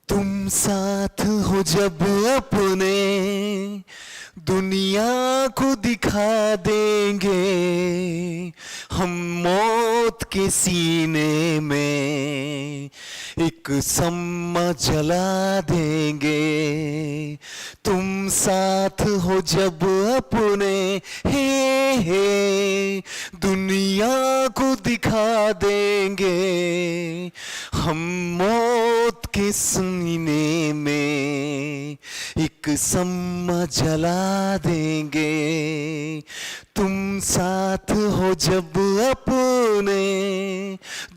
तुम साथ हो जब अपने दुनिया को दिखा देंगे, हम मौत के सीने में एक सम्मा जला देंगे। तुम साथ हो जब अपने हे दुनिया को दिखा देंगे, हम मौत के सीने में एक सम्मा जला देंगे। तुम साथ हो जब अपने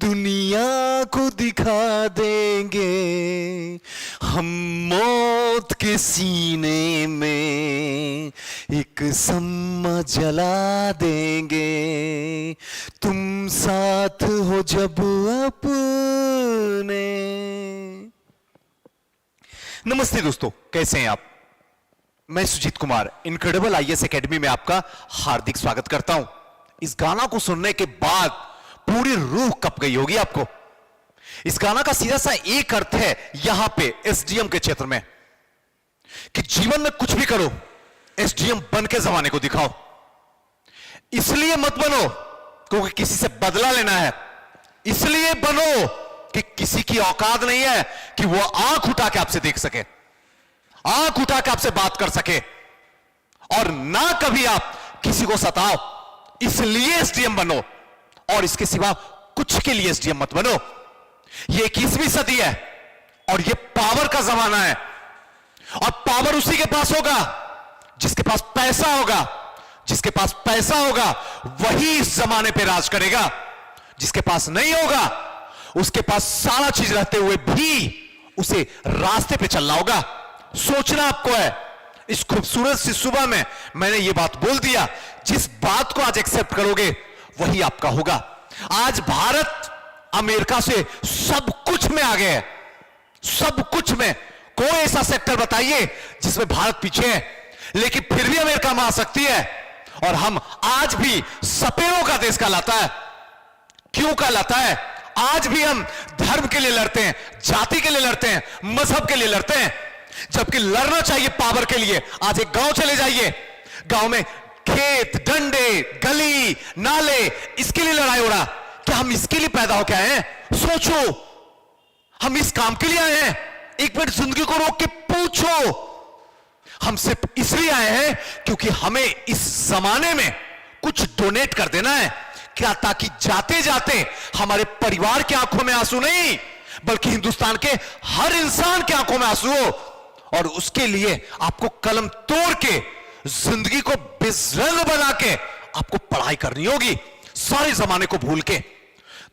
दुनिया को दिखा देंगे, हम मौत के सीने में एक सम्मा जला देंगे। तुम साथ हो जब अपने। नमस्ते दोस्तों, कैसे हैं आप? मैं Sujeet Kumar incredible IAS academy में आपका हार्दिक स्वागत करता हूं। इस गाना को सुनने के बाद पूरी रूह कप गई होगी आपको। इस गाना का सीधा सा एक अर्थ है यहां पे एसडीएम के क्षेत्र में कि जीवन में कुछ भी करो, एसडीएम बन के जमाने को दिखाओ। इसलिए मत बनो क्योंकि किसी से बदला लेना है, इसलिए बनो कि किसी की औकात नहीं है कि वो आंख उठा के आपसे देख सके, आंख उठा के आपसे बात कर सके, और ना कभी आप किसी को सताओ। इसलिए एसडीएम बनो, और इसके सिवा कुछ के लिए एसडीएम मत बनो। ये 21वीं सदी है और ये पावर का जमाना है, और पावर उसी के पास होगा जिसके पास पैसा होगा। जिसके पास पैसा होगा वही इस जमाने पे राज करेगा। जिसके पास नहीं होगा, उसके पास सारा चीज रहते हुए भी उसे रास्ते पे चलना होगा। सोचना आपको है। इस खूबसूरत सी सुबह में मैंने ये बात बोल दिया, जिस बात को आज एक्सेप्ट करोगे वही आपका होगा। आज भारत अमेरिका से सब कुछ में आगे है, सब कुछ में। कोई ऐसा सेक्टर बताइए जिसमें भारत पीछे है, लेकिन फिर भी अमेरिका में आ सकती है। और हम आज भी सपेरों का देश कहलाता है। क्यों कहलाता है? आज भी हम धर्म के लिए लड़ते हैं, जाति के लिए लड़ते हैं, मजहब के लिए लड़ते हैं, जबकि लड़ना चाहिए पावर के लिए। आज एक गांव चले जाइए, गांव में खेत, डंडे, गली, नाले, इसके लिए लड़ाई हो रहा। क्या हम इसके लिए पैदा हो के आए हैं? सोचो, हम इस काम के लिए आए हैं? एक मिनट जिंदगी को रोक के पूछो। हम सिर्फ इसलिए आए हैं क्योंकि हमें इस जमाने में कुछ डोनेट कर देना है। क्या? ताकि जाते जाते हमारे परिवार की आंखों में आंसू नहीं, बल्कि हिंदुस्तान के हर इंसान की आंखों में आंसू हो। और उसके लिए आपको कलम तोड़ के, जिंदगी को बेरंग बना के आपको पढ़ाई करनी होगी, सारे जमाने को भूल के।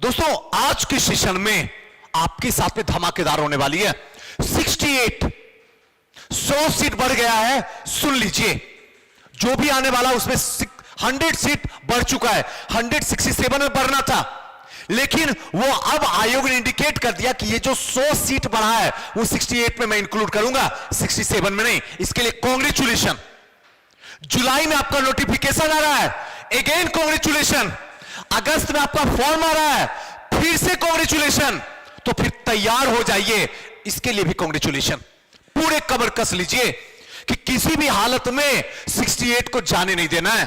दोस्तों, आज के सेशन में आपके साथ में धमाकेदार होने वाली है। 68 100 सीट बढ़ गया है। सुन लीजिए, जो भी आने वाला उसमें 100 सीट बढ़ चुका है। 167 में बढ़ना था, लेकिन वो अब आयोग ने इंडिकेट कर दिया कि ये जो 100 सीट बढ़ा है वो 68 में मैं इंक्लूड करूंगा, 67 में नहीं। इसके लिए कांग्रेचुलेशन। जुलाई में आपका नोटिफिकेशन आ रहा है, अगेन कांग्रेचुलेशन। अगस्त में आपका फॉर्म आ रहा है, फिर से कांग्रेचुलेशन। तो फिर तैयार हो जाइए, इसके लिए भी कांग्रेचुलेशन। पूरे कमर कस लीजिए कि किसी भी हालत में 68 को जाने नहीं देना है,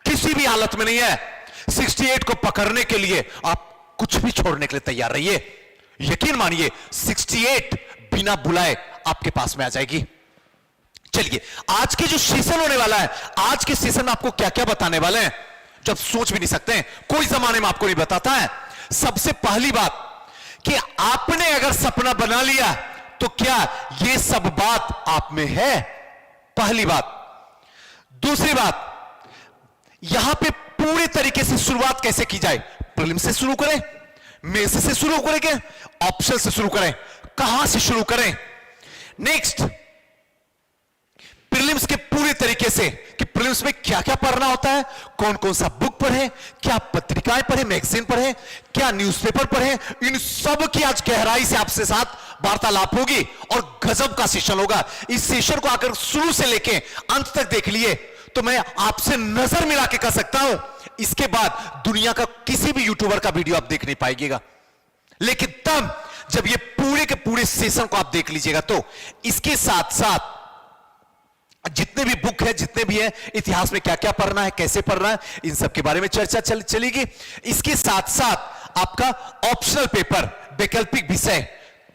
किसी भी हालत में नहीं है। 68 को पकड़ने के लिए आप कुछ भी छोड़ने के लिए तैयार रहिए। यकीन मानिए, 68 बिना बुलाए आपके पास में आ जाएगी। चलिए, आज के जो सेशन होने वाला है, आज के सेशन में आपको क्या क्या बताने वाले हैं जब सोच भी नहीं सकते हैं, कोई जमाने में आपको नहीं बताता है। सबसे पहली बात कि आपने अगर सपना बना लिया तो क्या ये सब बात आप में है? पहली बात। दूसरी बात, यहां पे पूरे तरीके से शुरुआत कैसे की जाए? प्रीलिम से शुरू करें, मेंस से शुरू करें, ऑप्शन से शुरू करें, कहां से शुरू करें? नेक्स्ट, प्रीलिम्स के पूरे तरीके से कि प्रीलिम्स में क्या क्या पढ़ना होता है, कौन कौन सा बुक पढ़े, क्या पत्रिकाएं पढ़े, मैगजीन पढ़े, क्या न्यूज़पेपर पढ़े, इन सब की आज गहराई से आपसे साथ वार्तालाप होगी और गजब का सेशन होगा। इस सेशन को अगर शुरू से लेके अंत तक देख लिए तो मैं आपसे नजर मिला के कह सकता हूं, इसके बाद दुनिया का किसी भी यूट्यूबर का वीडियो आप देख नहीं पाएंगे। लेकिन तब जब ये पूरे के पूरे पूरे सेशन को आप देख लीजिएगा। तो इसके साथ साथ जितने भी बुक है, जितने भी है, इतिहास में क्या क्या पढ़ना है, कैसे पढ़ना है, इन सब के बारे में चर्चा चलेगी। इसके साथ साथ आपका ऑप्शनल पेपर, वैकल्पिक विषय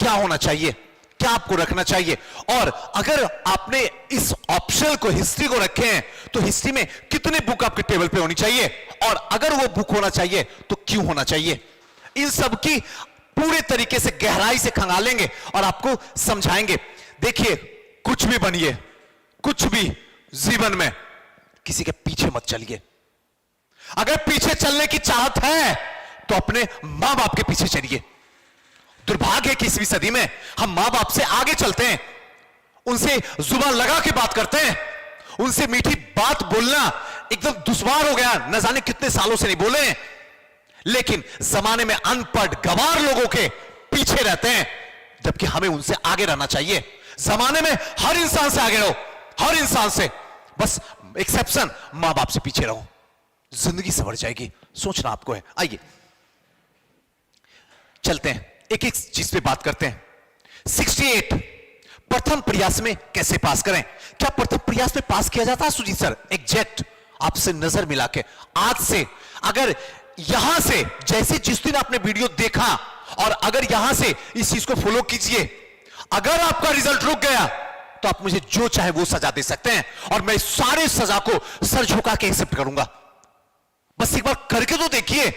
क्या होना चाहिए, क्या आपको रखना चाहिए, और अगर आपने इस ऑप्शनल को, हिस्ट्री को रखे हैं, तो हिस्ट्री में कितने बुक आपके टेबल पे होनी चाहिए, और अगर वो बुक होना चाहिए तो क्यों होना चाहिए, इन सब की पूरे तरीके से गहराई से खंगालेंगे और आपको समझाएंगे। देखिए, कुछ भी बनिए, कुछ भी जीवन में किसी के पीछे मत चलिए। अगर पीछे चलने की चाहत है तो अपने मां बाप के पीछे चलिए। दुर्भाग्य है कि 21वीं सदी में हम मां बाप से आगे चलते हैं, उनसे जुबान लगा के बात करते हैं, उनसे मीठी बात बोलना एकदम दुश्वार हो गया, न जाने कितने सालों से नहीं बोले हैं। लेकिन जमाने में अनपढ़ गवार लोगों के पीछे रहते हैं, जबकि हमें उनसे आगे रहना चाहिए। जमाने में हर इंसान से आगे रहो, हर इंसान से, बस एक्सेप्शन मां बाप से पीछे रहो, जिंदगी संवर जाएगी। सोचना आपको है। आइए चलते हैं, एक एक चीज पे बात करते हैं। 68 प्रथम प्रयास में कैसे पास करें? क्या प्रथम प्रयास में पास किया जाता है सुजीत सर? एग्जैक्ट, आपसे नजर मिला के आज से, अगर यहां से, जैसे जिस दिन आपने वीडियो देखा और अगर यहां से इस चीज को फॉलो कीजिए, अगर आपका रिजल्ट रुक गया तो आप मुझे जो चाहे वो सजा दे सकते हैं और मैं सारे सजा को सर झुका के एक्सेप्ट करूंगा। बस एक बार करके तो देखिए।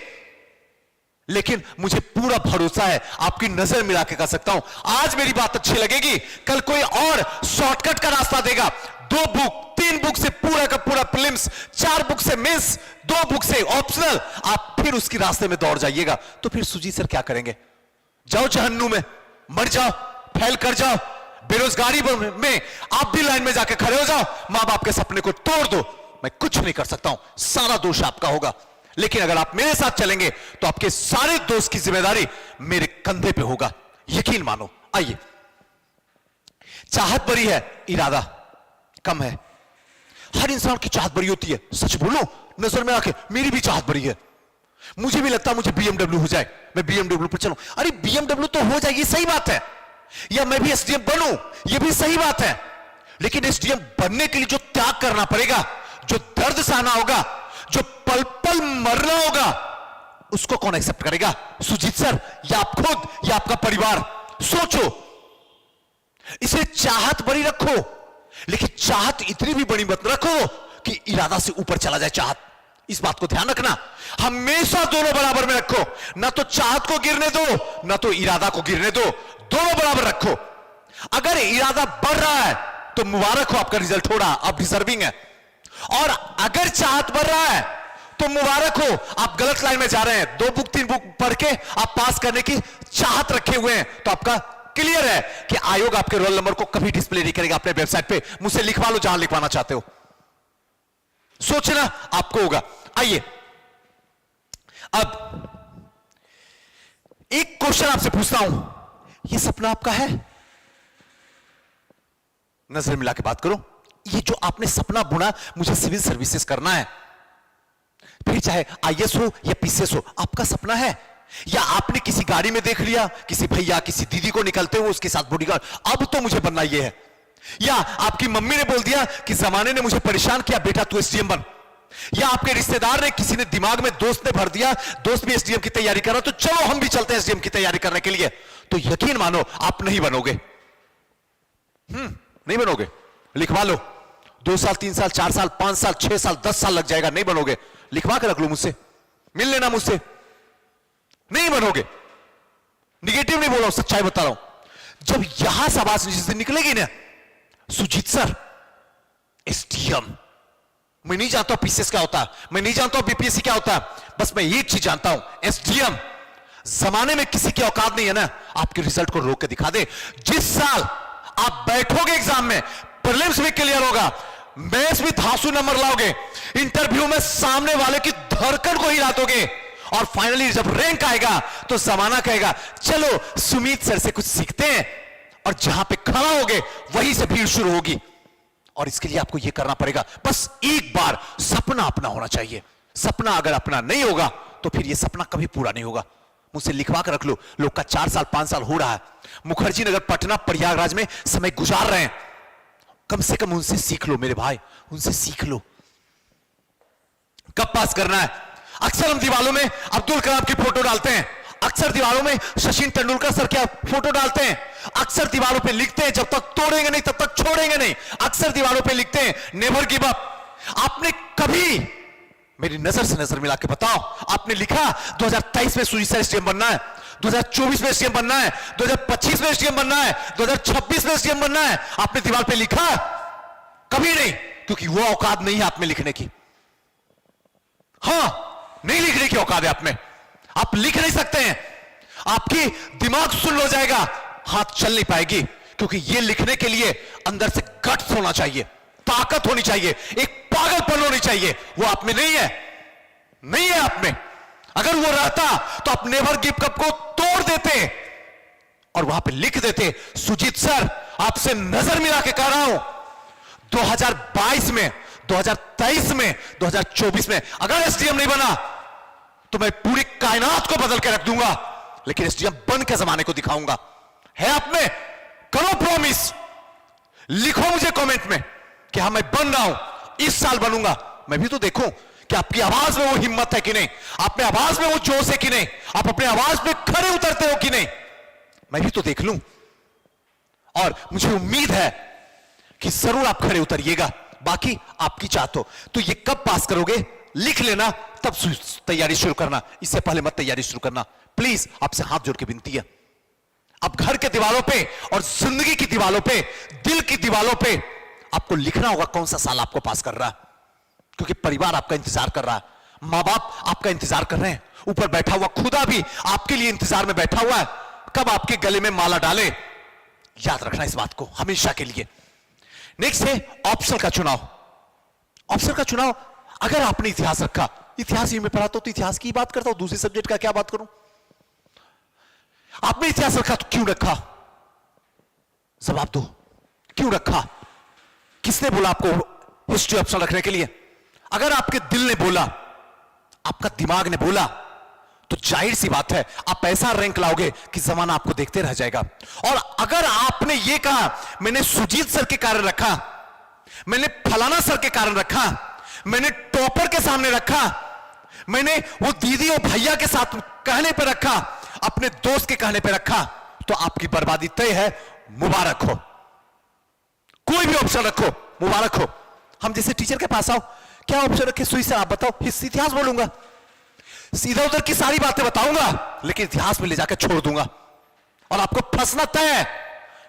लेकिन मुझे पूरा भरोसा है, आपकी नजर मिला के कर सकता हूं। आज मेरी बात अच्छी लगेगी, कल कोई और शॉर्टकट का रास्ता देगा। 2 बुक, 3 बुक से पूरा का पूरा प्रीलिम्स, 4 बुक से मेंस, 2 बुक से ऑप्शनल, आप फिर उसकी रास्ते में दौड़ जाइएगा तो फिर सुजीत सर क्या करेंगे? जाओ जहन्नुम में, मर जाओ, फेल कर जाओ, बेरोजगारी में आप भी लाइन में जाके खड़े हो जाओ, मां बाप के सपने को तोड़ दो, मैं कुछ नहीं कर सकता हूं, सारा दोष आपका होगा। लेकिन अगर आप मेरे साथ चलेंगे तो आपके सारे दोस्त की जिम्मेदारी मेरे कंधे पे होगा, यकीन मानो। आइए, चाहत बड़ी है, इरादा कम है। हर इंसान की चाहत बड़ी होती है, सच बोलो, नजर में आके मेरी भी चाहत बड़ी है। मुझे भी लगता है मुझे BMW हो जाए, मैं BMW पर चलूं। अरे BMW तो हो जाएगी, सही बात है, या मैं भी SDM बनूं, यह भी सही बात है। लेकिन SDM बनने के लिए जो त्याग करना पड़ेगा, जो दर्द सहना होगा, जो पल पल मरना होगा, उसको कौन एक्सेप्ट करेगा? सुजीत सर, या आप खुद, या आपका परिवार? सोचो। इसे चाहत बड़ी रखो, लेकिन चाहत इतनी भी बड़ी मत रखो कि इरादा से ऊपर चला जाए चाहत। इस बात को ध्यान रखना, हमेशा दोनों बराबर में रखो। ना तो चाहत को गिरने दो, ना तो इरादा को गिरने दो, दोनों बराबर रखो। अगर इरादा बढ़ रहा है तो मुबारक हो, आपका रिजल्ट हो रहा, आप डिजर्विंग है। और अगर चाहत बढ़ रहा है तो मुबारक हो, आप गलत लाइन में जा रहे हैं। 2 बुक 3 बुक पढ़ के आप पास करने की चाहत रखे हुए हैं, तो आपका क्लियर है कि आयोग आपके रोल नंबर को कभी डिस्प्ले नहीं करेगा अपने वेबसाइट पे। मुझसे लिखवा लो जहां लिखवाना चाहते हो, सोचना आपको होगा। आइए, अब एक क्वेश्चन आपसे पूछता हूं, यह सपना आपका है? नजर मिला के बात करो। ये जो आपने सपना बुना, मुझे सिविल सर्विसेज करना है, फिर चाहे IAS हो या PCS हो, आपका सपना है? या आपने किसी गाड़ी में देख लिया, किसी भैया किसी दीदी को निकलते हुए, उसके साथ बॉडीगार्ड, अब तो मुझे बनना ये है? या आपकी मम्मी ने बोल दिया कि जमाने ने मुझे परेशान किया, बेटा तू SDM बन? या आपके रिश्तेदार ने, किसी ने दिमाग में, दोस्त ने भर दिया, दोस्त भी SDM की तैयारी कर रहा, तो चलो हम भी चलते हैं SDM की तैयारी करने के लिए, तो यकीन मानो आप नहीं बनोगे। नहीं बनोगे, लिखवा लो। 2 साल, 3 साल, 4 साल, 5 साल, 6 साल, 10 साल लग जाएगा, नहीं बनोगे। लिखवा के रख लो मुझसे, मिल लेना मुझसे, नहीं बनोगे। निगेटिव नहीं बोल रहा हूं, सच्चाई बता रहा हूं। जब यहां से आवाज जिस दिन निकलेगी ना, सुजीत सर SDM, मैं नहीं जानता PCS क्या होता है, मैं नहीं जानता BPSC क्या होता है, बस मैं एक चीज जानता हूं, SDM जमाने में किसी की औकात नहीं है ना आपके रिजल्ट को रोक के दिखा दे। जिस साल आप बैठोगे एग्जाम में, प्रीलिम्स भी क्लियर होगा, मेंस भी धांसू नंबर लाओगे, इंटरव्यू में सामने वाले की धड़कन को हिला दोगे, और फाइनली जब रैंक आएगा तो जमाना कहेगा चलो सुमित सर से कुछ सीखते हैं, और जहां पे खड़ा होगे वहीं से भीड़ शुरू होगी। और इसके लिए आपको यह करना पड़ेगा, बस एक बार सपना अपना होना चाहिए। सपना अगर अपना नहीं होगा तो फिर यह सपना कभी पूरा नहीं होगा। मुझसे लिखवा कर रख लो, लोग का 4 साल 5 साल हो रहा है, मुखर्जी नगर, पटना, प्रयागराज में समय गुजार रहे हैं। कम से कम उनसे सीख लो मेरे भाई, उनसे सीख लो। कब पास करना है? अक्सर हम दीवारों में अब्दुल कलाम की फोटो डालते हैं, अक्सर दीवारों में सचिन तेंदुलकर सर की फोटो डालते हैं, अक्सर दीवारों पे लिखते हैं जब तक तोड़ेंगे नहीं तब तक छोड़ेंगे नहीं, अक्सर दीवारों पे लिखते हैं नेवर गिव अप। आपने कभी, मेरी नजर से नजर मिला के बताओ, आपने लिखा 2023 में सुजीत एसडीएम बनना है, 2024 में एसडीएम बनना है, 2025 में एसडीएम बनना है, 2026 में एसडीएम बनना है? आपने दीवार पे लिखा? कभी नहीं, क्योंकि वो औकात नहीं है आप में लिखने की। हां, नहीं लिखने की औकात है आप में, आप लिख नहीं सकते हैं, आपकी दिमाग सुन्न हो जाएगा, हाथ चल नहीं पाएगी, क्योंकि ये लिखने के लिए अंदर से गट्स होना चाहिए, ताकत होनी चाहिए, एक पागलपन होनी चाहिए। वो आप में नहीं है, नहीं है आप में। अगर वो रहता तो आप नेवर गिव अप को तोड़ देते और वहां पे लिख देते, सुजीत सर आपसे नजर मिला के कह रहा हूं, 2022 में, 2023 में, 2024 में अगर एसडीएम नहीं बना तो मैं पूरी कायनात को बदल के रख दूंगा, लेकिन एसडीएम बन के जमाने को दिखाऊंगा। है आप में? करो प्रॉमिस, लिखो मुझे कमेंट में कि हाँ मैं बन रहा हूं, इस साल बनूंगा। मैं भी तो देखूं कि आपकी आवाज में वो हिम्मत है कि नहीं, आप में आवाज में वो जोश है कि नहीं, आप अपने आवाज पे खड़े उतरते हो कि नहीं, मैं भी तो देख लूं। और मुझे उम्मीद है कि जरूर आप खड़े उतरिएगा। बाकी आपकी चाहत हो तो ये कब पास करोगे लिख लेना, तब तैयारी शुरू करना, इससे पहले मत तैयारी शुरू करना। प्लीज आपसे हाथ जोड़ के विनती है। अब घर के दीवारों पे और जिंदगी की दीवारों पे, दिल की दीवारों पे आपको लिखना होगा कौन सा साल आपको पास कर रहा है, क्योंकि परिवार आपका इंतजार कर रहा है, मां बाप आपका इंतजार कर रहे हैं, ऊपर बैठा हुआ खुदा भी आपके लिए इंतजार में बैठा हुआ है, कब आपके गले में माला डाले। याद रखना इस बात को हमेशा के लिए। नेक्स्ट है ऑप्शन का चुनाव। ऑप्शन का चुनाव, अगर आपने इतिहास रखा, इतिहास ही मैं पढ़ाता हूं तो इतिहास की बात करता हूं, दूसरे सब्जेक्ट का क्या बात करूं। आपने इतिहास रखा तो क्यों रखा, जवाब दो, क्यों रखा? किसने बोला आपको हिस्ट्री ऑप्शन रखने के लिए? अगर आपके दिल ने बोला, आपका दिमाग ने बोला, तो जाहिर सी बात है आप ऐसा रैंक लाओगे कि जमाना आपको देखते रह जाएगा। और अगर आपने ये कहा मैंने सुजीत सर के कारण रखा, मैंने फलाना सर के कारण रखा, मैंने टॉपर के सामने रखा, मैंने वो दीदी और भैया के साथ कहने पर रखा, अपने दोस्त के कहने पर रखा, तो आपकी बर्बादी तय है। मुबारक हो, कोई भी ऑप्शन रखो, मुबारक हो। हम जैसे टीचर के पास आओ, क्या ऑप्शन रखे सुई सर आप बताओ, इतिहास बोलूंगा, सीधा उधर की सारी बातें बताऊंगा, लेकिन इतिहास में ले जाकर छोड़ दूंगा और आपको फंसना तय है।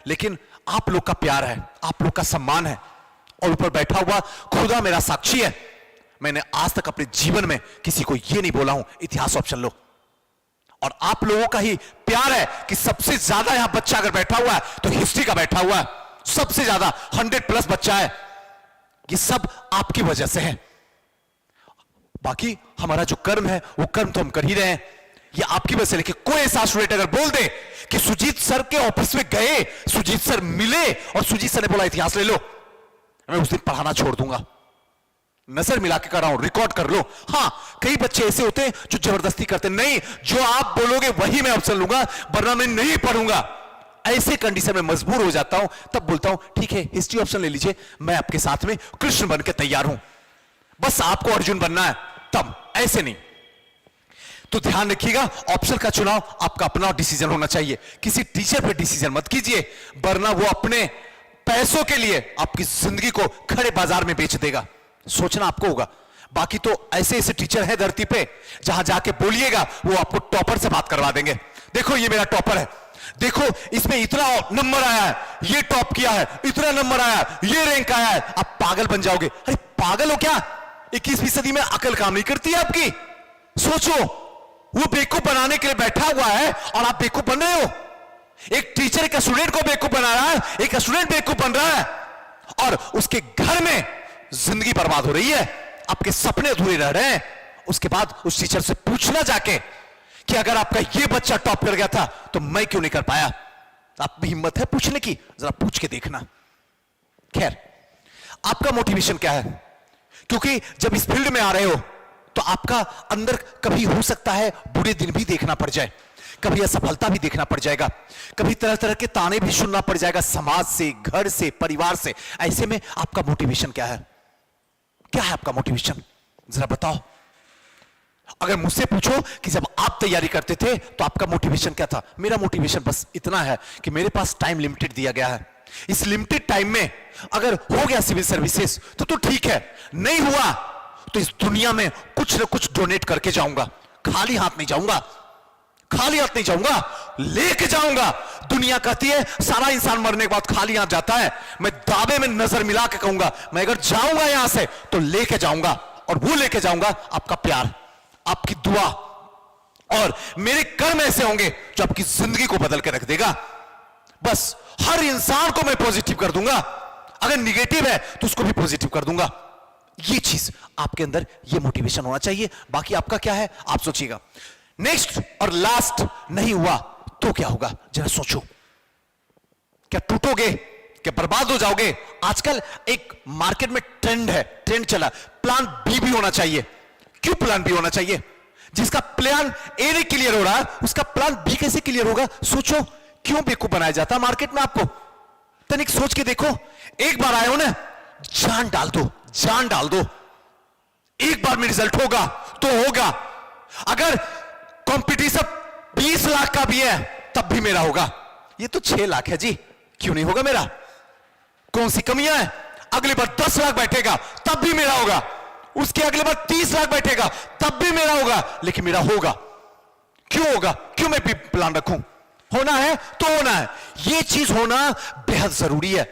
लेकिन आप लोग का प्यार है, आप लोग का सम्मान है, और ऊपर बैठा हुआ खुदा मेरा साक्षी है, मैंने आज तक अपने जीवन में किसी को यह नहीं बोला हूं इतिहास ऑप्शन लो। और आप लोगों का ही प्यार है कि सबसे ज्यादा यहां बच्चा अगर बैठा हुआ है तो हिस्ट्री का बैठा हुआ है, सबसे ज्यादा 100+ बच्चा है, ये सब आपकी वजह से है। बाकी हमारा जो कर्म है वो कर्म तो हम कर ही रहे हैं, ये आपकी वजह से। लेकिन कोई ऐसा स्टूडेंट अगर बोल दे कि सुजीत सर के ऑफिस में गए, सुजीत सर मिले और सुजीत सर ने बोला इतिहास ले लो, मैं उस दिन पढ़ाना छोड़ दूंगा। नजर मिला के कर रहा हूं, रिकॉर्ड कर लो। हां, कई बच्चे ऐसे होते हैं जो जबरदस्ती करते, नहीं जो आप बोलोगे वही मैं ऑप्शन लूंगा, वरना मैं नहीं पढ़ूंगा। ऐसे कंडीशन में मजबूर हो जाता हूं, तब बोलता हूं ठीक है हिस्ट्री ऑप्शन ले लीजिए, मैं आपके साथ में कृष्ण बन के तैयार हूं, बस आपको अर्जुन बनना है, तब ऐसे नहीं। तो ध्यान रखिएगा, ऑप्शन का चुनाव आपका अपना डिसीजन होना चाहिए, किसी टीचर पे डिसीजन मत कीजिए, वरना वो अपने पैसों के लिए आपकी जिंदगी को खड़े बाजार में बेच देगा। सोचना आपको होगा। बाकी तो ऐसे ऐसे टीचर हैं धरती पे, जहां जाके बोलिएगा वो आपको टॉपर से बात करवा देंगे। देखो ये मेरा टॉपर है, देखो इसमें इतना नंबर आया है, ये टॉप किया है, इतना नंबर आया है, ये रैंक आया है, आप पागल बन जाओगे। अरे पागल हो क्या? 21वीं सदी में अकल काम नहीं करती है आपकी? सोचो, वो बेवकूफ बनाने के लिए बैठा हुआ है और आप बेवकूफ बन रहे हो। एक टीचर एक स्टूडेंट को बेवकूफ बना रहा है, एक स्टूडेंट बेवकूफ बन रहा है, और उसके घर में जिंदगी बर्बाद हो रही है, आपके सपने अधूरे रह रहे हैं। उसके बाद उस टीचर से पूछना जाके कि अगर आपका ये बच्चा टॉप कर गया था तो मैं क्यों नहीं कर पाया? आप में हिम्मत है पूछने की? जरा पूछ के देखना। खैर, आपका मोटिवेशन क्या है? क्योंकि जब इस फील्ड में आ रहे हो तो आपका अंदर कभी हो सकता है बुरे दिन भी देखना पड़ जाए, कभी असफलता भी देखना पड़ जाएगा, कभी तरह तरह के ताने भी सुनना पड़ जाएगा समाज से, घर से, परिवार से। ऐसे में आपका मोटिवेशन क्या है? क्या है आपका मोटिवेशन? जरा बताओ। अगर मुझसे पूछो कि जब आप तैयारी करते थे तो आपका मोटिवेशन क्या था? मेरा मोटिवेशन बस इतना है कि मेरे पास टाइम लिमिटेड दिया गया है। इस लिमिटेड टाइम में अगर हो गया सिविल सर्विसेज तो ठीक है, नहीं हुआ तो इस दुनिया में कुछ ना कुछ डोनेट करके जाऊंगा। खाली हाथ नहीं जाऊंगा, खाली हाथ नहीं जाऊंगा, लेके जाऊंगा। दुनिया कहती है सारा इंसान मरने के बाद खाली हाथ जाता है। मैं दावे में नजर मिला के कहूंगा, मैं अगर जाऊंगा यहां से तो लेके जाऊंगा, और वो लेके जाऊंगा आपका प्यार, आपकी दुआ, और मेरे कर्म ऐसे होंगे जो आपकी जिंदगी को बदल के रख देगा। बस हर इंसान को मैं पॉजिटिव कर दूंगा, अगर निगेटिव है तो उसको भी पॉजिटिव कर दूंगा। ये चीज आपके अंदर, ये मोटिवेशन होना चाहिए। बाकी आपका क्या है आप सोचिएगा। नेक्स्ट और लास्ट, नहीं हुआ तो क्या होगा? जरा सोचो। क्या टूटोगे? क्या बर्बाद हो जाओगे? आजकल एक मार्केट में ट्रेंड है, ट्रेंड चला, प्लान बी भी होना चाहिए। क्यों प्लान बी होना चाहिए? जिसका प्लान ए नहीं क्लियर हो रहा है उसका प्लान बी कैसे क्लियर होगा? सोचो, क्यों बेवकूफ बनाया जाता है मार्केट में आपको? तनिक सोच के देखो। एक बार आए हो ना, जान डाल दो, जान डाल दो। एक बार में रिजल्ट होगा तो होगा। अगर कंपटीशन 20 लाख का भी है तब भी मेरा होगा। ये तो 6 लाख है जी, क्यों नहीं होगा मेरा? कौन सी कमियां है? अगली बार 10 लाख बैठेगा तब भी मेरा होगा, उसके अगले बार 30 लाख बैठेगा तब भी मेरा होगा, लेकिन मेरा होगा। क्यों होगा? क्यों मैं भी प्लान रखूं? होना है तो होना है। यह चीज होना बेहद जरूरी है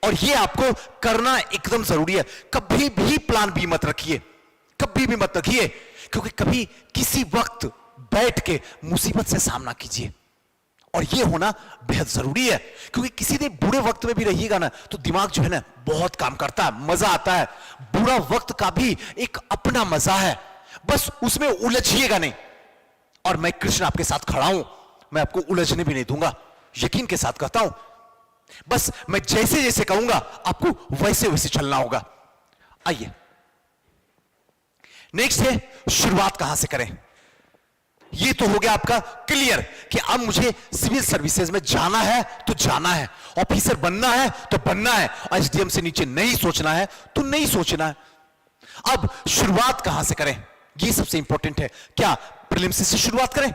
और यह आपको करना एकदम जरूरी है। कभी भी प्लान बी मत रखिए, कभी भी मत रखिए, क्योंकि कभी किसी वक्त बैठ के मुसीबत से सामना कीजिए, और यह होना बेहद जरूरी है। क्योंकि किसी दिन बुरे वक्त में भी रहिएगा ना तो दिमाग जो है ना बहुत काम करता है, मजा आता है। बुरा वक्त का भी एक अपना मजा है, बस उसमें उलझिएगा नहीं। और मैं कृष्ण आपके साथ खड़ा हूं, मैं आपको उलझने भी नहीं दूंगा, यकीन के साथ कहता हूं। बस मैं जैसे जैसे कहूंगा आपको वैसे वैसे चलना होगा। आइए, नेक्स्ट है शुरुआत कहां से करें। ये तो हो गया आपका क्लियर कि अब मुझे सिविल सर्विसेज में जाना है तो जाना है, ऑफिसर बनना है तो बनना है, एसडीएम से नीचे नहीं सोचना है तो नहीं सोचना है। अब शुरुआत कहां से करें, ये सबसे इंपॉर्टेंट है। क्या प्रीलिम्स से शुरुआत करें?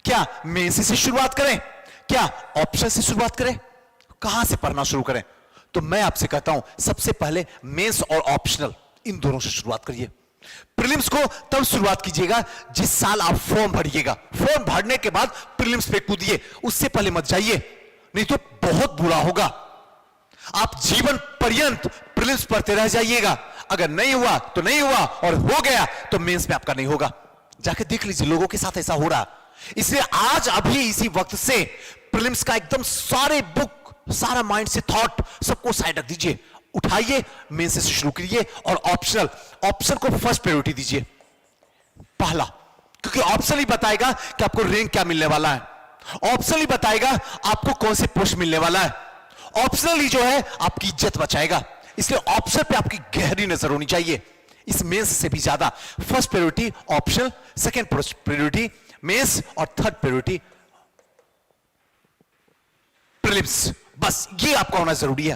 क्या मेंस से शुरुआत करें? क्या ऑप्शन से शुरुआत करें? कहां से पढ़ना शुरू करें? तो मैं आपसे कहता हूं सबसे पहले मेंस और ऑप्शनल इन दोनों से शुरुआत करिए। प्रीलिम्स को तब शुरुआत कीजिएगा जिस साल आप फॉर्म भरिएगा। फॉर्म भरने के बाद प्रीलिम्स पे कूदिए, उससे पहले मत जाइए, नहीं तो बहुत बुरा होगा। आप जीवन पर्यंत प्रीलिम्स पढ़ते रह जाइएगा। अगर नहीं हुआ तो नहीं हुआ, और हो गया तो मेंस में आपका नहीं होगा। जाके देख लीजिए, लोगों के साथ ऐसा हो रहा। इसलिए आज अभी इसी वक्त से प्रीलिम्स का एकदम सारे बुक, सारा माइंड से थॉट सबको साइड रख दीजिए, उठाइए, मेंस से शुरू करिए। और ऑप्शनल, ऑप्शन को फर्स्ट प्रायोरिटी दीजिए पहला, क्योंकि ऑप्शन ही बताएगा कि आपको रैंक क्या मिलने वाला है। ऑप्शन ही बताएगा आपको कौन से पोस्ट मिलने वाला है। ऑप्शनल ही जो है आपकी इज्जत बचाएगा। इसलिए ऑप्शन पे आपकी गहरी नजर होनी चाहिए, इस मेंस से भी ज्यादा। First priority optional, second priority mains, और थर्ड प्रायोरिटी प्रीलिम्स। बस ये आपका होना जरूरी है।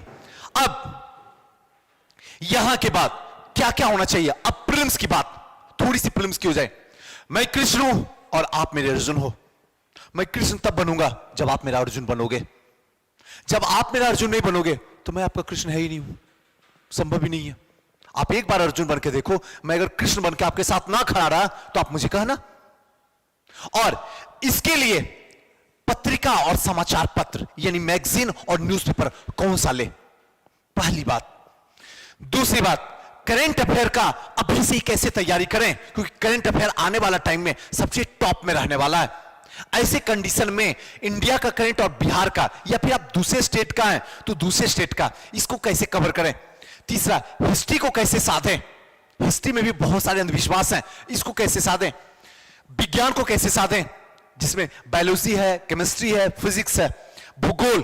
अब यहां के बाद क्या क्या होना चाहिए? अब प्रीलिम्स की बात, थोड़ी सी प्रीलिम्स की हो जाए। मैं कृष्ण हूं और आप मेरे अर्जुन हो। मैं कृष्ण तब बनूंगा जब आप मेरा अर्जुन बनोगे। जब आप मेरा अर्जुन नहीं बनोगे तो मैं आपका कृष्ण है ही नहीं हूं, संभव ही नहीं है। आप एक बार अर्जुन बन के देखो, मैं अगर कृष्ण बन के आपके साथ ना खड़ा रहा तो आप मुझे कहना। और इसके लिए पत्रिका और समाचार पत्र यानी मैगजीन और न्यूज़पेपर कौन सा ले, पहली बात। दूसरी बात, करंट अफेयर का अभी से ही कैसे तैयारी करें, क्योंकि करंट अफेयर आने वाला टाइम में सबसे टॉप में रहने वाला है। ऐसे कंडीशन में इंडिया का करंट और बिहार का, या फिर आप दूसरे स्टेट का हैं तो दूसरे स्टेट का, इसको कैसे कवर करें। तीसरा, हिस्ट्री को कैसे साधें। हिस्ट्री में भी बहुत सारे अंधविश्वास हैं, इसको कैसे साधें। विज्ञान को कैसे साधें, जिसमें बायोलॉजी है, केमिस्ट्री है, फिजिक्स है, भूगोल,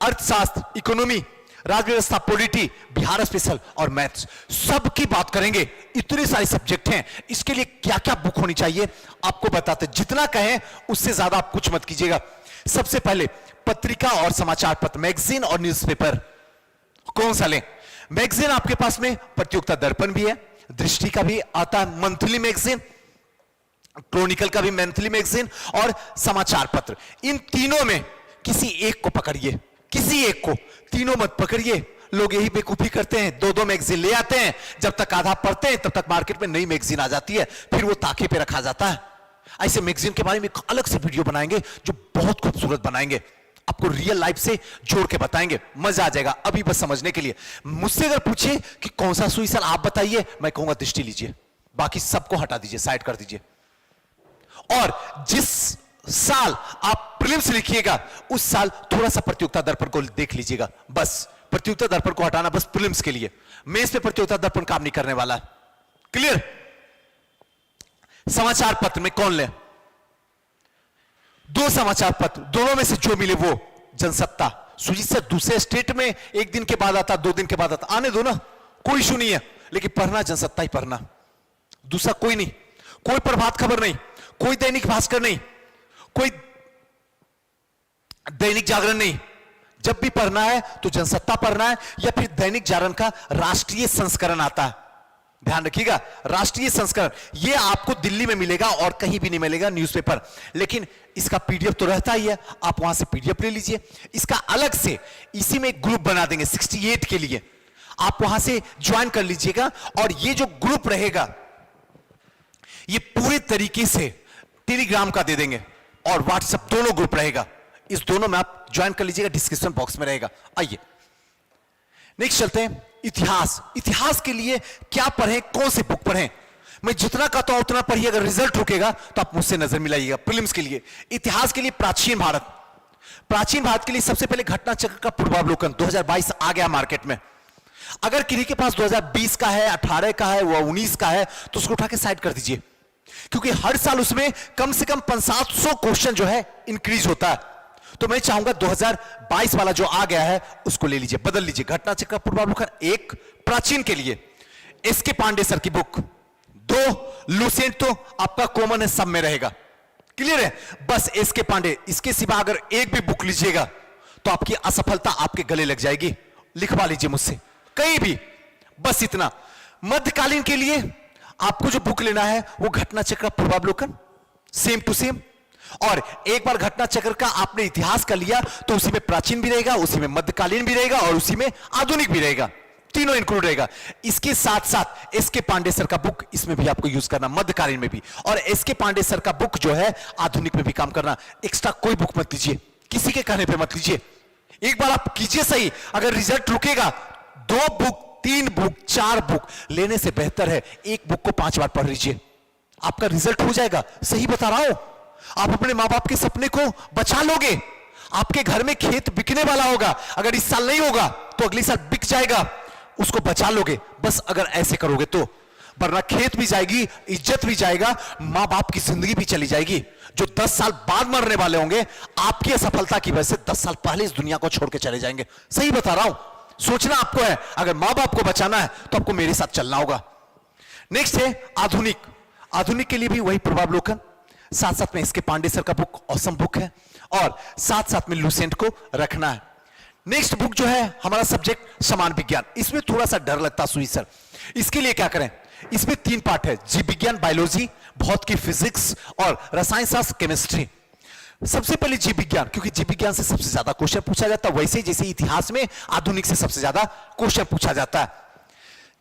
अर्थशास्त्र, इकोनॉमी, राज्य व्यवस्था, पॉलिटी, बिहार स्पेशल और मैथ्स, सबकी बात करेंगे। इतने सारे सब्जेक्ट हैं, इसके लिए क्या क्या बुक होनी चाहिए आपको बताते, जितना कहें उससे ज्यादा आप कुछ मत कीजिएगा। सबसे पहले पत्रिका और समाचार पत्र, मैगजीन और न्यूज़पेपर, कौन सा लें? मैगजीन आपके पास में प्रतियोगिता दर्पण भी है, दृष्टि का भी आता है मंथली मैगजीन, क्रॉनिकल का भी मंथली मैगजीन, और समाचार पत्र। इन तीनों में किसी एक को पकड़िए, किसी एक को, तीनों मत पकड़िए। लोग यही बेवकूफी करते हैं, दो दो मैगजीन ले आते हैं, जब तक आधा पढ़ते हैं तब तक मार्केट में नई मैगजीन आ जाती है, फिर वो ताके पे रखा जाता है। ऐसे मैगजीन के बारे में एक अलग से वीडियो बनाएंगे जो बहुत खूबसूरत बनाएंगे, आपको रियल लाइफ से जोड़ के बताएंगे, मजा आ जाएगा। अभी बस समझने के लिए मुझसे अगर पूछे कि कौन सा सुई सर आप बताइए, मैं कहूंगा दृष्टि लीजिए, बाकी सबको हटा दीजिए, साइड कर दीजिए। और जिस साल आप प्रीलिम्स लिखिएगा उस साल थोड़ा सा प्रतियोगिता दर्पण को देख लीजिएगा, बस प्रतियोगिता दर्पण को हटाना बस प्रीलिम्स के लिए, मेंस पे प्रतियोगिता दर्पण काम नहीं करने वाला। क्लियर? समाचार पत्र में कौन ले? दो समाचार पत्र, दोनों में से जो मिले वो। जनसत्ता, सुजीत सर दूसरे स्टेट में एक दिन के बाद आता, 2 दिन के बाद आता, आने दो ना, कोई इशू नहीं है, लेकिन पढ़ना जनसत्ता ही पढ़ना, दूसरा कोई नहीं। कोई प्रभात खबर नहीं, कोई दैनिक भास्कर नहीं, कोई दैनिक जागरण नहीं। जब भी पढ़ना है तो जनसत्ता पढ़ना है, या फिर दैनिक जागरण का राष्ट्रीय संस्करण आता है, ध्यान रखिएगा, राष्ट्रीय संस्करण ये आपको दिल्ली में मिलेगा और कहीं भी नहीं मिलेगा न्यूज़पेपर, लेकिन इसका पीडीएफ तो रहता ही है, आप वहां से पीडीएफ ले लीजिए। इसका अलग से इसी में एक ग्रुप बना देंगे 68 के लिए, आप वहां से ज्वाइन कर लीजिएगा। और ये जो ग्रुप रहेगा ये पूरे तरीके से टेलीग्राम का दे देंगे और व्हाट्सएप, दोनों ग्रुप रहेगा, इस दोनों में आप ज्वाइन कर लीजिएगा, डिस्क्रिप्शन बॉक्स में रहेगा। आइए नेक्स्ट चलते हैं, इतिहास। इतिहास के लिए क्या पढ़ें, कौन से बुक पढ़ें? मैं जितना कहता हूं उतना पढ़िए, अगर रिजल्ट रुकेगा तो आप मुझसे नजर मिलाइएगा। प्रीलिम्स के लिए, इतिहास के लिए प्राचीन भारत, प्राचीन भारत के लिए सबसे पहले घटना चक्र का पूर्वावलोकन 2022 आ गया मार्केट में। अगर किसी के पास 2020 का है, 18 का है, वह 19 का है, तो उसको उठा के साइड कर दीजिए, क्योंकि हर साल उसमें कम से कम 500-700 क्वेश्चन जो है इंक्रीज होता है। तो मैं चाहूंगा 2022 वाला जो आ गया है उसको ले लीजिए, बदल लीजिए। घटना चक्र पूर्वावलोकन एक, प्राचीन के लिए एसके पांडे सर की बुक 2, लुसेंट तो आपका कॉमन है, सब में रहेगा, क्लियर है? बस एसके पांडे, इसके सिवा अगर एक भी बुक लीजिएगा तो आपकी असफलता आपके गले लग जाएगी, लिखवा लीजिए मुझसे कहीं भी, बस इतना। मध्यकालीन के लिए आपको जो बुक लेना है वो घटना चक्र पूर्वावलोकन, सेम टू सेम। और एक बार घटना चक्र का आपने इतिहास का लिया तो उसी में प्राचीन भी रहेगा, उसी में मध्यकालीन भी रहेगा और उसी में आधुनिक भी रहेगा, तीनों इंक्लूड रहेगा। इसके साथ साथ एसके पांडे सर का बुक इसमें भी आपको यूज करना, मध्यकालीन में भी, और एसके पांडे सर का बुक जो है आधुनिक में भी काम करना। एक्स्ट्रा कोई बुक मत लीजिए, किसी के कहने पे मत लीजिए, एक बार आप कीजिए सही। अगर रिजल्ट रुकेगा 2 बुक, 3 बुक, 4 बुक लेने से बेहतर है एक बुक को 5 बार पढ़ लीजिए, आपका रिजल्ट हो जाएगा। सही बता रहा हूं, आप अपने मां बाप के सपने को बचा लोगे। आपके घर में खेत बिकने वाला होगा, अगर इस साल नहीं होगा तो अगले साल बिक जाएगा, उसको बचा लोगे, बस अगर ऐसे करोगे तो। वरना खेत भी जाएगी, इज्जत भी जाएगा, मां बाप की जिंदगी भी चली जाएगी, जो 10 साल बाद मरने वाले होंगे आपकी असफलता की वजह से 10 साल पहले इस दुनिया को छोड़ के चले जाएंगे। सही बता रहा हूं, सोचना आपको है, अगर मां बाप को बचाना है तो आपको मेरे साथ चलना होगा। नेक्स्ट है आधुनिक। आधुनिक के लिए भी वही पूर्वावलोकन, साथ साथ में इसके पांडे सर का बुक ऑसम बुक है, और साथ साथ में लुसेंट को रखना है। नेक्स्ट बुक जो है हमारा सब्जेक्ट समान विज्ञान, इसमें थोड़ा सा डर लगता है सुई सर, इसके लिए क्या करें? इसमें 3 पार्ट है, जीव विज्ञान बायोलॉजी, भौतिकी फिजिक्स, और रसायन शास्त्र केमिस्ट्री। सबसे पहले जीव विज्ञान, क्योंकि जीव विज्ञान से सबसे ज्यादा क्वेश्चन पूछा जाता है, वैसे जैसे इतिहास में आधुनिक से सबसे ज्यादा क्वेश्चन पूछा जाता है।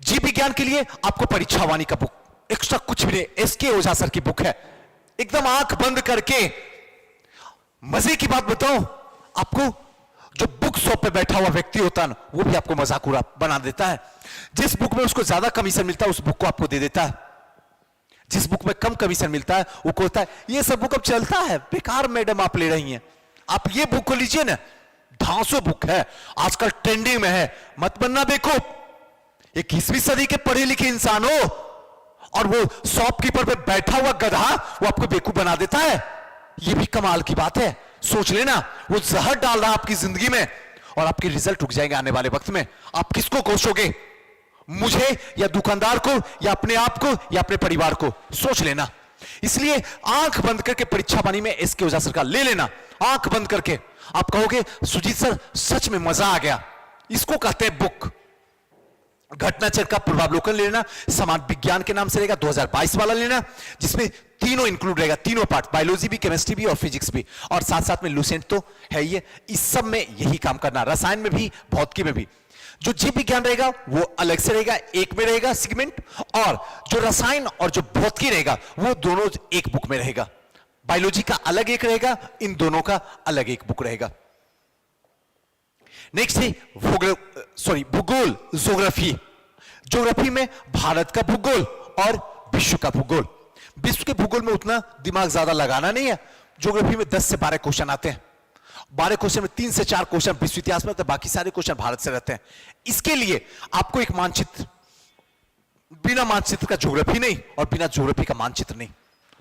जीव विज्ञान के लिए आपको परीक्षा वाणी का बुक, एक्स्ट्रा कुछ भी नहीं, एसके ओझा सर की बुक है, एकदम आंख बंद करके। मजे की बात बताऊं आपको, जो बुक शॉप पे बैठा हुआ व्यक्ति होता है ना, वो भी आपको मजाक उड़ा बना देता है। जिस बुक में उसको ज्यादा कमीशन मिलता है उस बुक को आपको दे देता है, जिस बुक में कम कमीशन मिलता है वो कहता है ये सब बुक अब चलता है, बेकार मैडम आप ले रही हैं, आप ये बुक को लीजिए ना, ढांसो बुक है, आजकल ट्रेंडिंग में है, मत बनना बेवकूफ। 21वीं सदी के पढ़े लिखे इंसान हो और वो शॉपकीपर पे बैठा हुआ गधा वो आपको बेवकूफ बना देता है, ये भी कमाल की बात है। सोच लेना, वो जहर डाल रहा है आपकी जिंदगी में और आपके रिजल्ट रुक जाएंगे आने वाले वक्त में। आप किसको कोसोगे, मुझे या दुकानदार को या अपने आप को या अपने परिवार को? सोच लेना। इसलिए आंख बंद करके परीक्षा पानी में एसके ओझा सर का ले लेना, आंख बंद करके। आप कहोगे सुजीत सर सच में मजा आ गया, इसको कहते हैं बुक। घटनाचक्र का पूर्वावलोकन लेना, समान विज्ञान के नाम से रहेगा, 2022 वाला लेना, जिसमें तीनों इंक्लूड रहेगा, तीनों पार्ट, बायोलॉजी भी, केमिस्ट्री भी और फिजिक्स भी, और साथ साथ में लुसेंट तो है ही है। इस सब में यही काम करना, रसायन में भी, भौतिकी में भी। जो जीव विज्ञान रहेगा वो अलग से रहेगा, एक में रहेगा सेगमेंट, और जो रसायन और जो भौतिकी रहेगा वो दोनों एक बुक में रहेगा। बायोलॉजी का अलग एक रहेगा, इन दोनों का अलग एक बुक रहेगा। नेक्स्ट है भूगोल, ज्योग्राफी। ज्योग्राफी में भारत का भूगोल और विश्व का भूगोल। विश्व के भूगोल में उतना दिमाग ज्यादा लगाना नहीं है। ज्योग्राफी में 10 से 12 क्वेश्चन आते हैं। 12 क्वेश्चन में 3 से 4 क्वेश्चन विश्व इतिहास में होते हैं, बाकी सारे क्वेश्चन भारत से रहते हैं। इसके लिए आपको एक मानचित्र, बिना मानचित्र का ज्योग्राफी नहीं और बिना ज्योग्राफी का मानचित्र नहीं,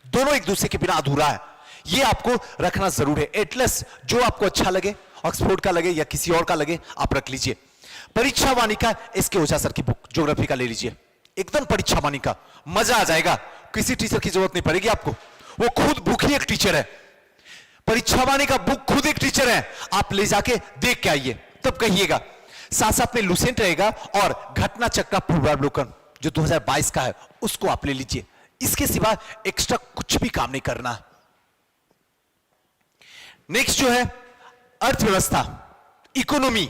दोनों एक दूसरे के बिना अधूरा है। यह आपको रखना जरूर है। एटलस जो आपको अच्छा लगे, ऑक्सफोर्ड का लगे या किसी और का लगे, आप रख लीजिए। परीक्षा वाणी का एसके ओझा सर की बुक ज्योग्राफी का ले लीजिए, एकदम परीक्षा वाणी का, मजा आ जाएगा। किसी टीचर की जरूरत नहीं पड़ेगी आपको, वो खुद बुक ही एक टीचर है। परीक्षा वाणी का बुक खुद एक टीचर है, आप ले जाके देख के आइए, तब कहिएगा। साथ साथ में लुसेंट रहेगा और घटना चक्र का पूर्वावलोकन जो 2022 का है उसको आप ले लीजिए। इसके सिवा एक्स्ट्रा कुछ भी काम नहीं करना। नेक्स्ट जो है अर्थव्यवस्था, इकोनॉमी।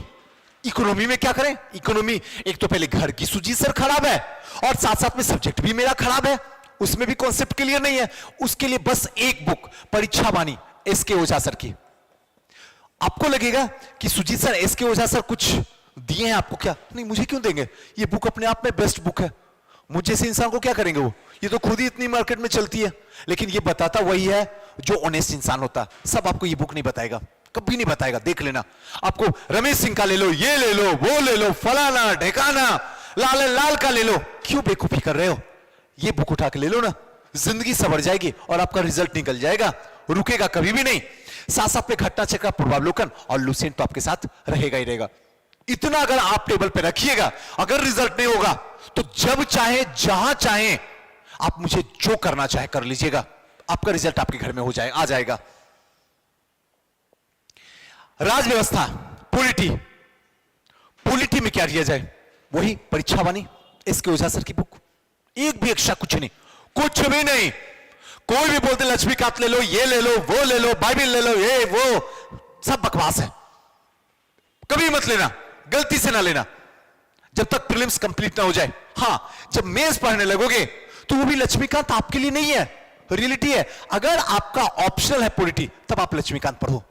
इकोनॉमी में क्या करें? इकोनॉमी एक तो पहले घर की सूची सर खराब है और साथ साथ में सब्जेक्ट भी मेरा खराब है, उसमें भी कॉन्सेप्ट क्लियर नहीं है। उसके लिए बस एक बुक परीक्षा वाणी एसके ओझा सर की। आपको लगेगा कि सुजीत सर एसके ओझा सर कुछ दिए हैं आपको, क्या नहीं, मुझे क्यों देंगे, ये बुक अपने आप में बेस्ट बुक है, मुझे जैसे इंसान को क्या करेंगे वो, ये तो खुद ही इतनी मार्केट में चलती है। लेकिन ये बताता वही है जो ऑनेस्ट इंसान होता है। सब आपको ये बुक नहीं बताएगा, कभी नहीं बताएगा, देख लेना। आपको रमेश सिंह का ले लो, ये ले लो, वो ले लो, फलाना ढेकाना, लाल का ले लो, क्यों बेवकूफी कर रहे हो? ये बुक उठा के ले लो ना, जिंदगी संवर जाएगी और आपका रिजल्ट निकल जाएगा, रुकेगा कभी भी नहीं। साथ साथ में घटना चक्र का पूर्वावलोकन और लुसेंट तो आपके साथ रहेगा ही रहेगा। इतना अगर आप टेबल पे रखिएगा, अगर रिजल्ट नहीं होगा तो जब चाहे जहां चाहे आप मुझे जो करना चाहे कर लीजिएगा, आपका रिजल्ट आपके घर में हो जाए, आ जाएगा। राज व्यवस्था, पॉलिटी में क्या दिया जाए? वही परीक्षा वाणी एसके ओझा सर की बुक, एक भी एक्स्ट्रा कुछ नहीं, कुछ भी नहीं। कोई भी बोलते लक्ष्मीकांत ले लो, ये ले लो, वो ले लो, बाइबल ले लो, ये वो सब बकवास है, कभी मत लेना, गलती से ना लेना जब तक प्रीलिम्स कंप्लीट ना हो जाए। हां, जब मेंस पढ़ने लगोगे तो वो भी लक्ष्मीकांत आपके लिए नहीं है, रियलिटी है। अगर आपका ऑप्शनल है पॉलिटी तब आप लक्ष्मीकांत पढ़ो,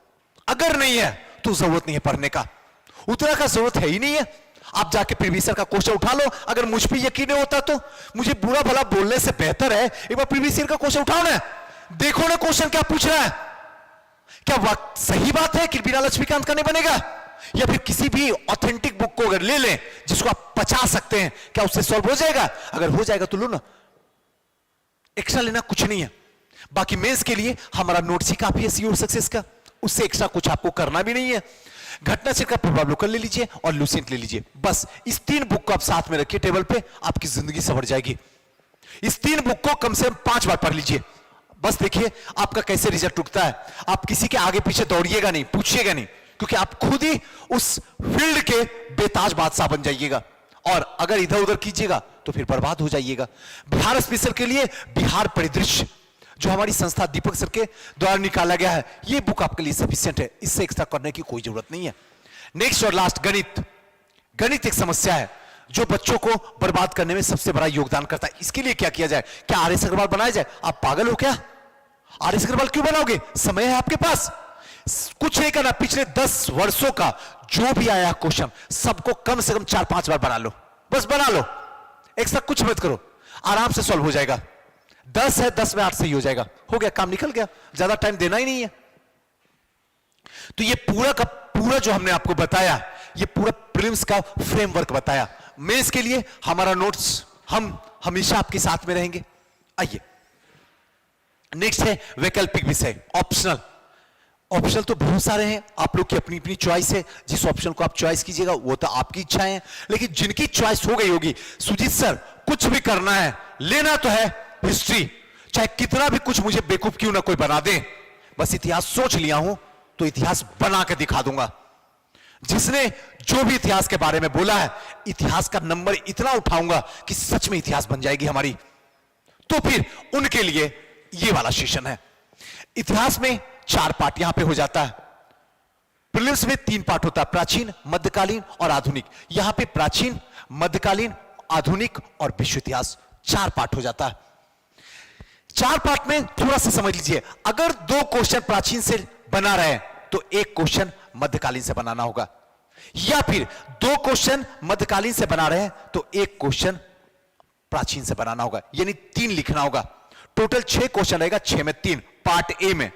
अगर नहीं है तो जरूरत नहीं है पढ़ने का, उतना का जरूरत है ही नहीं है। आप जाके प्रीवियस ईयर का क्वेश्चन उठा लो, अगर मुझ पे यकीन नहीं होता तो मुझे बुरा भला बोलने से बेहतर है एक बार प्रीवियस ईयर का क्वेश्चन उठाओ ना, देखो ना क्वेश्चन क्या पूछ रहा है, क्या सही बात है कि बिना लक्ष्मीकांत का नहीं बनेगा, या फिर किसी भी ऑथेंटिक बुक को अगर ले लें जिसको आप पचा सकते हैं, क्या उससे सॉल्व हो जाएगा? अगर हो जाएगा तो लो ना, एक्स्ट्रा लेना कुछ नहीं है। बाकी मेंस के लिए हमारा नोट्स ही काफी है सीओ सक्सेस का, उससे एक्स्ट्रा कुछ आपको करना भी नहीं है। घटना चक्र का पूर्वावलोकन ले लीजिए और लुसेंट ले लीजिए, बस इस 3 बुक को आप साथ में रखिए टेबल पे, आपकी जिंदगी संवर जाएगी। इस 3 बुक को कम से कम 5 बार पढ़ लीजिए, बस देखिए आपका कैसे रिजल्ट उठता है। आप किसी के आगे पीछे दौड़िएगा नहीं, पूछिएगा नहीं, क्योंकि आप खुद ही उस फील्ड के बेताज बादशाह बन जाइएगा, और अगर इधर उधर कीजिएगा तो फिर बर्बाद हो जाइएगा। बिहार स्पेशल के लिए बिहार परिदृश्य जो हमारी संस्था दीपक सर के द्वारा निकाला गया है, ये बुक आपके लिए सफिशिएंट है, इससे एक्स्ट्रा करने की कोई जरूरत नहीं है। नेक्स्ट और लास्ट, गणित एक समस्या है जो बच्चों को बर्बाद करने में सबसे बड़ा योगदान करता है। इसके लिए क्या किया जाए? क्या आर.एस. अग्रवाल बनाया जाए? आप पागल हो क्या? आर.एस. अग्रवाल क्यों बनाओगे? समय है आपके पास, कुछ नहीं करना। पिछले 10 वर्षों का जो भी आया क्वेश्चन सबको कम से कम 4-5 बार बना लो, बस बना लो, एक्स्ट्रा कुछ मत करो, आराम से सॉल्व हो जाएगा। 10 है, 10 में 8 सही हो जाएगा, हो गया, काम निकल गया, ज्यादा टाइम देना ही नहीं है। तो ये पूरा का पूरा जो हमने आपको बताया, ये पूरा प्रीलिम्स का फ्रेमवर्क बताया। मेंस के लिए हमारा नोट्स हम हमेशा आपके साथ में रहेंगे। आइए नेक्स्ट है वैकल्पिक विषय, ऑप्शनल। ऑप्शन तो बहुत सारे हैं, आप लोग की अपनी अपनी चॉइस है, जिस ऑप्शन को आप चॉइस कीजिएगा वो तो आपकी इच्छा है। लेकिन जिनकी चॉइस हो गई होगी, सुजीत सर कुछ भी करना है, लेना तो है हिस्ट्री, चाहे कितना भी कुछ मुझे बेवकूफ क्यों ना कोई बना दे, बस इतिहास सोच लिया हूं तो इतिहास बना के दिखा दूंगा। जिसने जो भी इतिहास के बारे में बोला है, इतिहास का नंबर इतना उठाऊंगा कि सच में इतिहास बन जाएगी हमारी। तो फिर उनके लिए ये वाला सेशन है। इतिहास में 4 पार्ट यहां पे हो जाता है। प्रीलिम्स में 3 पार्ट होता है, प्राचीन, मध्यकालीन और आधुनिक। यहां पे प्राचीन, मध्यकालीन, आधुनिक और विश्व इतिहास 4 पार्ट हो जाता है। 4 पार्ट में थोड़ा सा समझ लीजिए, अगर 2 क्वेश्चन प्राचीन से बना रहे तो 1 क्वेश्चन मध्यकालीन से बनाना होगा, या फिर 2 क्वेश्चन मध्यकालीन से बना रहे हैं तो 1 क्वेश्चन प्राचीन से बनाना होगा, यानी 3 लिखना होगा। टोटल 6 क्वेश्चन रहेगा, 6 में 3 पार्ट ए में।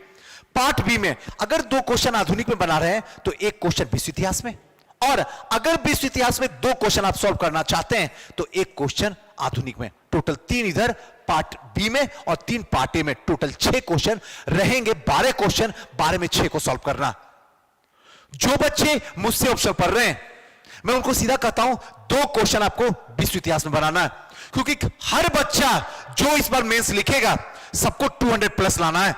पार्ट बी में अगर 2 क्वेश्चन आधुनिक में बना रहे हैं तो 1 क्वेश्चन विश्व इतिहास में, और अगर विश्व इतिहास में 2 क्वेश्चन आप सॉल्व करना चाहते हैं तो 1 क्वेश्चन आधुनिक में। टोटल 3 इधर पार्ट बी में और 3 पार्ट ए में, टोटल 6 क्वेश्चन रहेंगे। 12 क्वेश्चन, 12 में 6 को सॉल्व करना। जो बच्चे मुझसे ऑप्शन पढ़ रहे हैं, मैं उनको सीधा कहता हूं 2 क्वेश्चन आपको विश्व इतिहास में बनाना है, क्योंकि हर बच्चा जो इस बार मेंस लिखेगा सबको 200 प्लस लाना है,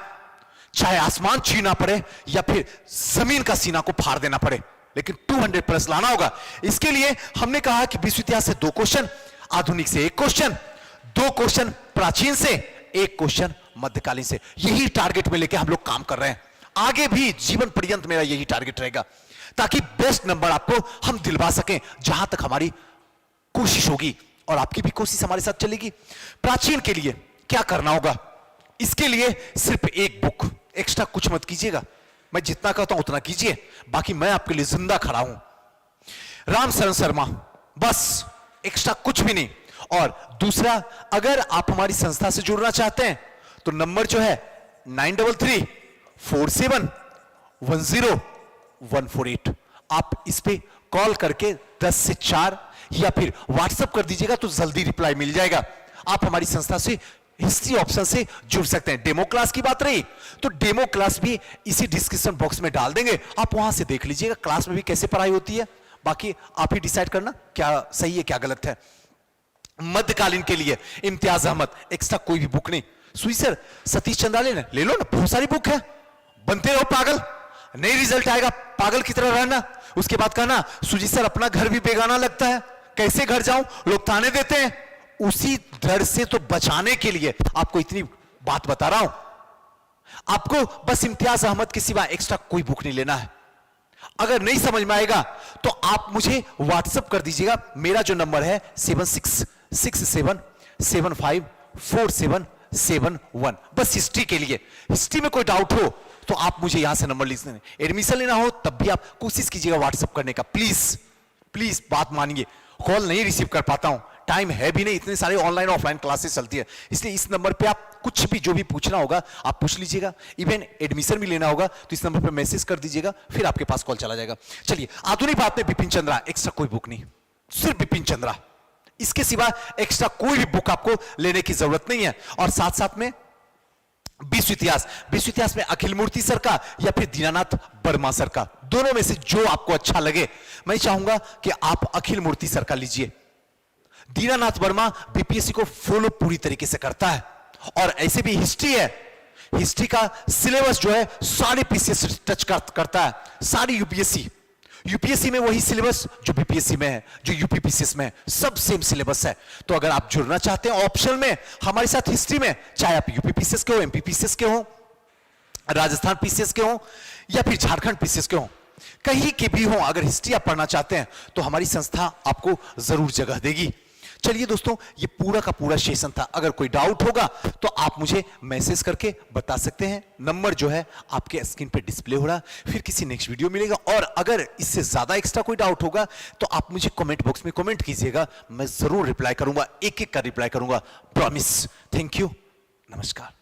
चाहे आसमान छीना पड़े या फिर जमीन का सीना को फाड़ देना पड़े, लेकिन 200 प्लस लाना होगा। इसके लिए हमने कहा कि विश्व इतिहास से 2 क्वेश्चन, आधुनिक से 1 क्वेश्चन, 2 क्वेश्चन प्राचीन से, 1 क्वेश्चन मध्यकालीन से। यही टारगेट में लेके हम लोग काम कर रहे हैं। आगे भी जीवन पर्यंत मेरा यही टारगेट रहेगा, ताकि बेस्ट नंबर आपको हम दिलवा सकें, जहां तक हमारी कोशिश होगी और आपकी भी कोशिश हमारे साथ चलेगी। प्राचीन के लिए क्या करना होगा, इसके लिए सिर्फ 1 बुक, एक्स्ट्रा कुछ मत कीजिएगा। मैं जितना कहता हूं उतना कीजिए, बाकी मैं आपके लिए जिंदा खड़ा हूं। राम शरण शर्मा, बस, एक्स्ट्रा कुछ भी नहीं। और दूसरा, अगर आप हमारी संस्था से जुड़ना चाहते हैं तो नंबर जो है 9334710148, आप इस पे कॉल करके 10 से 4 या फिर व्हाट्सएप कर दीजिएगा तो जल्दी रिप्लाई मिल जाएगा। आप हमारी संस्था से हिस्ट्री ऑप्शन से जुड़ सकते हैं। डेमो क्लास की बात रही तो डेमो क्लास भी इसी डिस्क्रिप्शन बॉक्स में डाल देंगे, आप वहां से देख लीजिएगा क्लास में भी कैसे पढ़ाई होती है। बाकी आप ही डिसाइड करना क्या सही है क्या गलत है। मध्यकालीन के लिए इम्तियाज अहमद, एक्स्ट्रा कोई भी बुक नहीं। सुई सर, सतीश चंद्राले ने ले लो ना, बहुत सारी बुक है, बनते रहो पागल, नई रिजल्ट आएगा पागल की तरह रहना। उसके बाद कहना सुजीत सर अपना घर भी बेगाना लगता है, कैसे घर जाऊं, लोग ताने देते हैं। उसी डर से तो बचाने के लिए आपको इतनी बात बता रहा हूं। आपको बस इम्तियाज अहमद के सिवा एक्स्ट्रा कोई बुक नहीं लेना है। अगर नहीं समझ में आएगा तो आप मुझे व्हाट्सएप कर दीजिएगा, मेरा जो नंबर है 7667754771। बस हिस्ट्री के लिए, हिस्ट्री में कोई डाउट हो तो आप मुझे यहां से नंबर लिख दें। एडमिशन लेना हो तब भी आप कोशिश कीजिएगा व्हाट्सएप करने का, प्लीज प्लीज बात मानिए। कॉल नहीं रिसीव कर पाता हूं, टाइम है भी नहीं, इतने सारे ऑनलाइन ऑफलाइन क्लासेस चलती है, इसलिए इस नंबर पे आप कुछ भी जो भी पूछना होगा आप पूछ लीजिएगा। इवन एडमिशन भी लेना होगा तो इस नंबर पे मैसेज कर दीजिएगा, फिर आपके पास कॉल चला जाएगा। चलिए, आधुनिक बात में बिपिन चंद्रा, एक्स्ट्रा कोई बुक नहीं, सिर्फ बिपिन चंद्रा, इसके सिवा एक्स्ट्रा कोई भी बुक आपको लेने की जरूरत नहीं है। और साथ साथ में विश्व इतिहास, विश्व इतिहास में अखिल मूर्ति सर का या फिर दीनानाथ वर्मा सर का, दोनों में से जो आपको अच्छा लगे। मैं चाहूंगा कि आप अखिल मूर्ति सर का लीजिए। दीनानाथ वर्मा बीपीएससी को फॉलो पूरी तरीके से करता है, और ऐसे भी हिस्ट्री है, हिस्ट्री का सिलेबस जो है सारे पीसीएस टच करता है, सारी यूपीएससी में वही सिलेबस जो बीपीएससी में है, जो यूपीपीसीएस में है, सब सेम सिलेबस है। तो अगर आप जुड़ना चाहते हैं ऑप्शन में हमारे साथ हिस्ट्री में, चाहे आप यूपीपीसीएस के हो, एमपीपीसीएस के हो, राजस्थान पीसीएस के हो या फिर झारखंड पीसीएस के हो, कहीं के भी हो, अगर हिस्ट्री आप पढ़ना चाहते हैं तो हमारी संस्था आपको जरूर जगह देगी। चलिए दोस्तों, ये पूरा का पूरा सेशन था। अगर कोई डाउट होगा तो आप मुझे मैसेज करके बता सकते हैं, नंबर जो है आपके स्क्रीन पे डिस्प्ले हो रहा। फिर किसी नेक्स्ट वीडियो मिलेगा, और अगर इससे ज्यादा एक्स्ट्रा कोई डाउट होगा तो आप मुझे कमेंट बॉक्स में कमेंट कीजिएगा, मैं जरूर रिप्लाई करूंगा, एक एक का रिप्लाई करूंगा, प्रॉमिस। थैंक यू, नमस्कार।